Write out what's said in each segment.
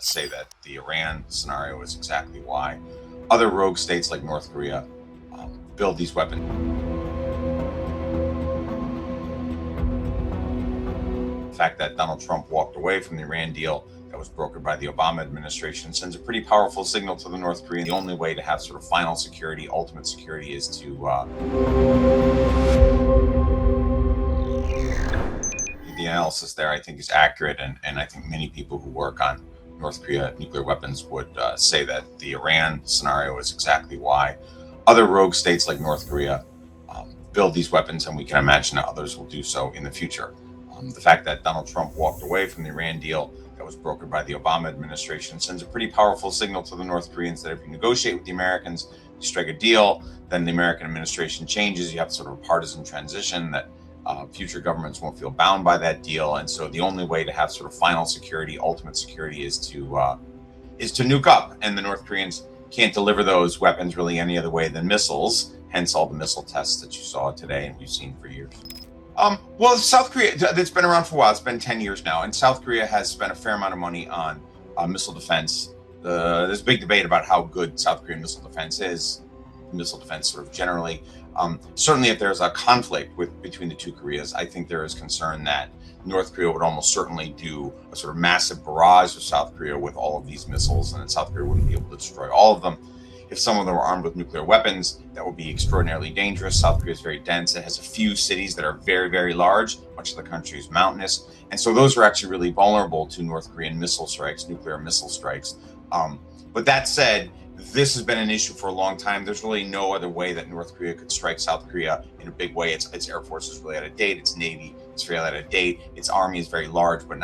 say that the Iran scenario is exactly why other rogue states like North Korea build these weapons. The fact that Donald Trump walked away from the Iran deal that was brokered by the Obama administration sends a pretty powerful signal to the North Koreans. The only way to have sort of final security, ultimate security, is to the analysis there, I think, is accurate, and I think many people who work on North Korea nuclear weapons would say that the Iran scenario is exactly why other rogue states like North Korea build these weapons, and we can imagine that others will do so in the future. The fact that Donald Trump walked away from the Iran deal that was brokered by the Obama administration sends a pretty powerful signal to the North Koreans that if you negotiate with the Americans, you strike a deal, then the American administration changes, you have sort of a partisan transition that future governments won't feel bound by that deal. And so the only way to have sort of final security, ultimate security, is to nuke up. And the North Koreans can't deliver those weapons really any other way than missiles, hence all the missile tests that you saw today and we've seen for years. Well, South Korea, it's been around for a while. It's been 10 years now. And South Korea has spent a fair amount of money on missile defense. There's a big debate about how good South Korean missile defense is. Missile defense sort of generally. Certainly, if there's a conflict between the two Koreas, I think there is concern that North Korea would almost certainly do a sort of massive barrage of South Korea with all of these missiles, and that South Korea wouldn't be able to destroy all of them. If some of them were armed with nuclear weapons, that would be extraordinarily dangerous. South Korea is very dense. It has a few cities that are very, very large. Much of the country is mountainous. And so those are actually really vulnerable to North Korean missile strikes, nuclear missile strikes. But that said, this has been an issue for a long time. There's really no other way that North Korea could strike South Korea in a big way. Its Air Force is really out of date. Its Navy is really out of date. Its Army is very large, but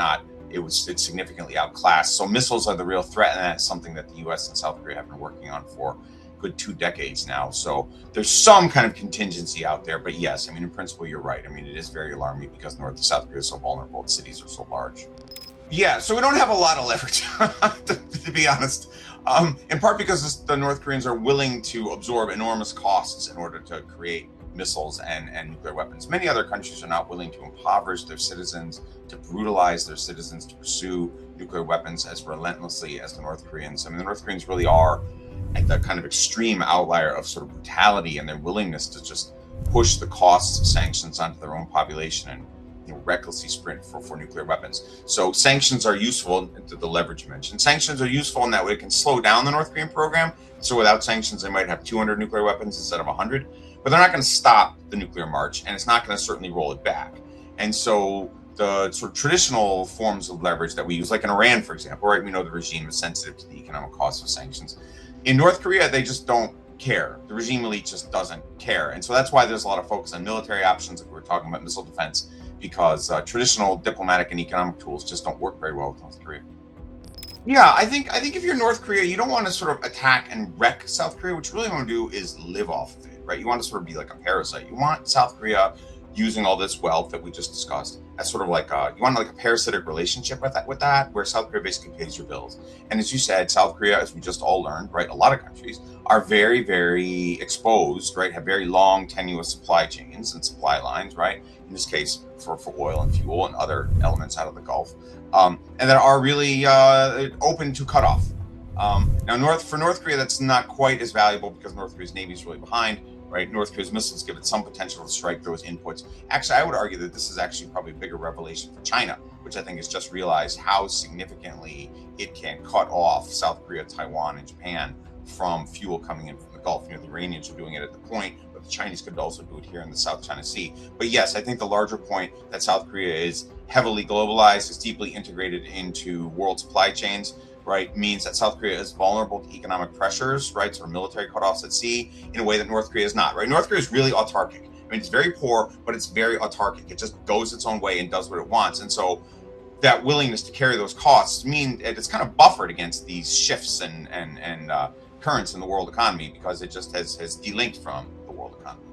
it's significantly outclassed. So missiles are the real threat, and that's something that the U.S. and South Korea have been working on for a good 2 decades now. So there's some kind of contingency out there. But yes, I mean, in principle, you're right. I mean, it is very alarming because North and South Korea is so vulnerable. Its cities are so large. Yeah, so we don't have a lot of leverage, to be honest. In part because the North Koreans are willing to absorb enormous costs in order to create missiles and nuclear weapons. Many other countries are not willing to impoverish their citizens, to brutalize their citizens, to pursue nuclear weapons as relentlessly as the North Koreans. I mean, the North Koreans really are at the kind of extreme outlier of sort of brutality and their willingness to just push the costs of sanctions onto their own population and recklessly sprint for nuclear weapons. So sanctions are useful, to the leverage you mentioned. Sanctions are useful in that way it can slow down the North Korean program. So without sanctions, they might have 200 nuclear weapons instead of 100. But they're not going to stop the nuclear march, and it's not going to certainly roll it back. And so the sort of traditional forms of leverage that we use, like in Iran, for example, right? We know the regime is sensitive to the economic costs of sanctions. In North Korea, they just don't care. The regime elite just doesn't care. And so that's why there's a lot of focus on military options, like we were talking about missile defense, because traditional diplomatic and economic tools just don't work very well with North Korea. Yeah, I think if you're North Korea, you don't want to sort of attack and wreck South Korea. What you really want to do is live off of it, right? You want to sort of be like a parasite. You want South Korea using all this wealth that we just discussed as sort of like you want like a parasitic relationship with that, where South Korea basically pays your bills. And as you said, South Korea, as we just all learned, right, a lot of countries are very, very exposed, right, have very long, tenuous supply chains and supply lines, right? In this case, for oil and fuel and other elements out of the Gulf, and that are really open to cutoff. Now, for North Korea, that's not quite as valuable because North Korea's Navy is really behind, right? North Korea's missiles give it some potential to strike those inputs. Actually, I would argue that this is actually probably a bigger revelation for China, which I think has just realized how significantly it can cut off South Korea, Taiwan, and Japan from fuel coming in from the Gulf. The Iranians are doing it at the point, but the Chinese could also do it here in the South China Sea. But yes, I think the larger point that South Korea is heavily globalized, is deeply integrated into world supply chains, right, means that South Korea is vulnerable to economic pressures, right, sort of military cutoffs at sea, in a way that North Korea is not, right? North Korea is really autarkic. I mean, it's very poor, but it's very autarkic. It just goes its own way and does what it wants. And so that willingness to carry those costs mean it's kind of buffered against these shifts and currents in the world economy, because it just has delinked from the world economy.